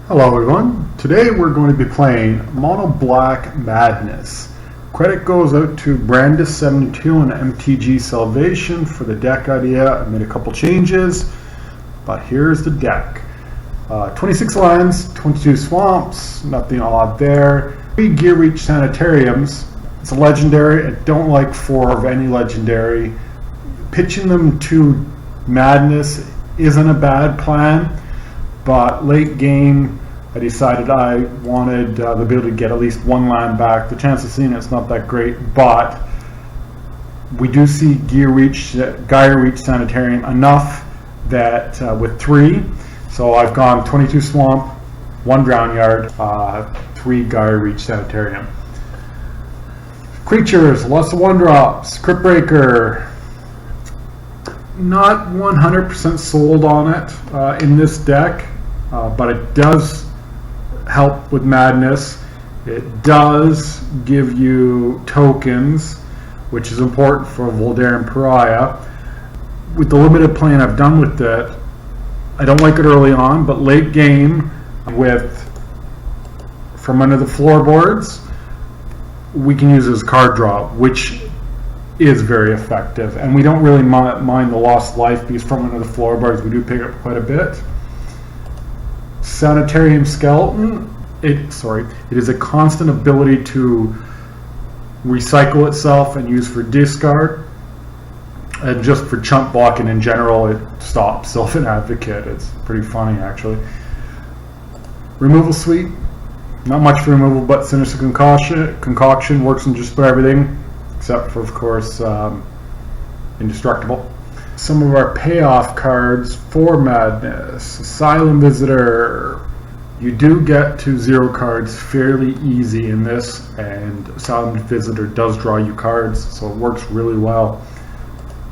Hello everyone, today we're going to be playing Mono Black Madness. Credit goes out to Brandis72 and MTG Salvation for the deck idea. I made a couple changes, but here's the deck. 26 lands, 22 swamps, nothing odd there. 3 Gear Reach Sanitariums. It's a legendary. I don't like 4 of any legendary. Pitching them to Madness isn't a bad plan. But late game, I decided I wanted the ability to get at least 1 land back. The chance of seeing it's not that great, but we do see Geier Reach Sanitarium enough that with 3, so I've gone 22 Swamp, 1 Drownyard, 3 Geier Reach Sanitarium. Creatures, lots of 1-drops, Cryptbreaker. Not 100% sold on it in this deck. But it does help with Madness. It does give you tokens, which is important for Voldaren Pariah. With the limited playing I've done with it, I don't like it early on, but late game from under the Floorboards, we can use it as card draw, which is very effective. And we don't really mind the lost life because from under the Floorboards we do pick up quite a bit. Sanitarium Skeleton, it is a constant ability to recycle itself and use for discard. And just for chump blocking in general, it stops Sylvan Advocate. It's pretty funny actually. Removal Suite, not much for removal, but Sinister Concoction works in just about everything, except for, of course, Indestructible. Some of our payoff cards for Madness. Asylum Visitor. You do get to 0 cards fairly easy in this, and Asylum Visitor does draw you cards, so it works really well.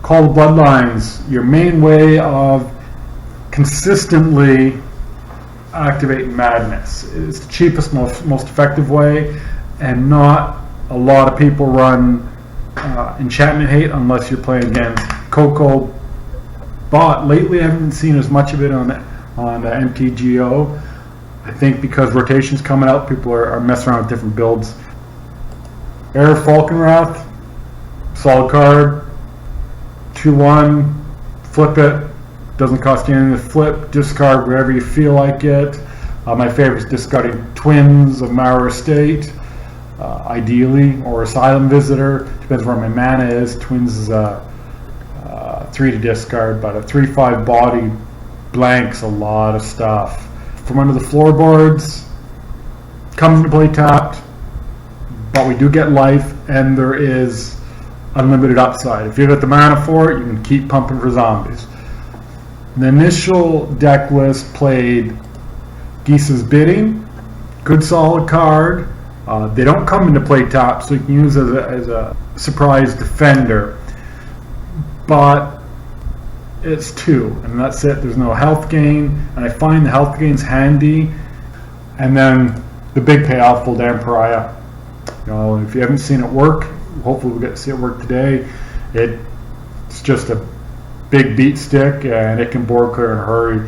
Call the Bloodlines. Your main way of consistently activating Madness. It's the cheapest, most effective way, and not a lot of people run Enchantment Hate unless you're playing against Coco. But lately I haven't seen as much of it on MTGO. I think because rotation's coming out, people are messing around with different builds. Heir of Falkenrath, solid card, 2/1, flip it, doesn't cost you anything to flip, discard wherever you feel like it. My favorite is discarding Twins of Mara Estate, ideally, or Asylum Visitor, depends where my mana is. Twins is 3 to discard, but a 3/5 body blanks a lot of stuff. From under the Floorboards, comes into play tapped, but we do get life, and there is unlimited upside. If you got the mana for it, you can keep pumping for zombies. The initial deck list played Gisa's Bidding, good solid card. They don't come into play tapped, so you can use it as a surprise defender. But it's 2, and that's it. There's no health gain, and I find the health gain's handy. And then the big payoff, Voldaren Pariah. If you haven't seen it work, hopefully we'll get to see it work today. It's just a big beat stick, and it can board clear in a hurry.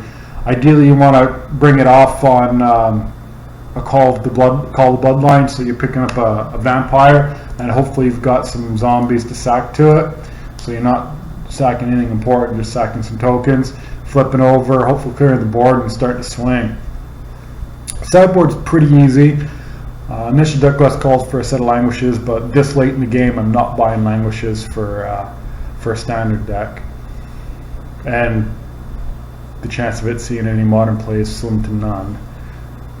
Ideally, you want to bring it off on a Call the Bloodline, so you're picking up a vampire, and hopefully you've got some zombies to sack to it, so you're not sacking anything important, just sacking some tokens, flipping over, hopefully clearing the board and starting to swing. Sideboard's pretty easy. Initial deck list calls for a set of languishes, but this late in the game I'm not buying languishes for a standard deck. And the chance of it seeing any modern play is slim to none.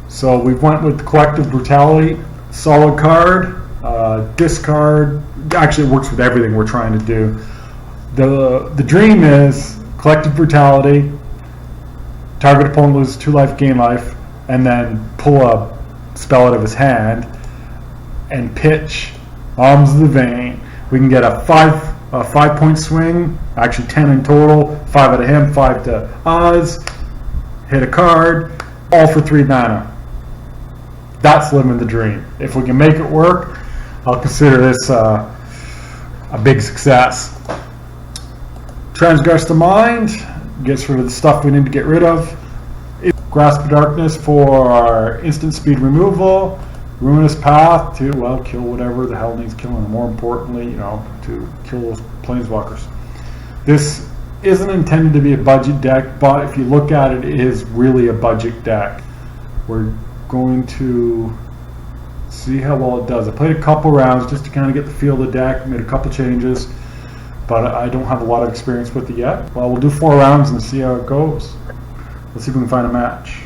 So we went with Collective Brutality, solid card, discard. Actually, it works with everything we're trying to do. The dream is Collective Brutality, target opponent loses 2 life, gain life, and then pull a spell out of his hand and pitch Alms of the Vein. We can get a 5-point swing, actually 10 in total, 5 out of him, 5 to Oz, hit a card, all for 3 mana. That's living the dream. If we can make it work, I'll consider this a big success. Trangress The Mind gets rid of the stuff we need to get rid of. Grasp of Darkness for our instant speed removal. Ruinous Path to, well, kill whatever the hell needs killing, and more importantly, you know, to kill those planeswalkers. This isn't intended to be a budget deck, but if you look at it, it is really a budget deck. We're going to see how well it does. I played a couple rounds just to kind of get the feel of the deck, made a couple changes, but I don't have a lot of experience with it yet. Well, we'll do 4 rounds and see how it goes. Let's see if we can find a match.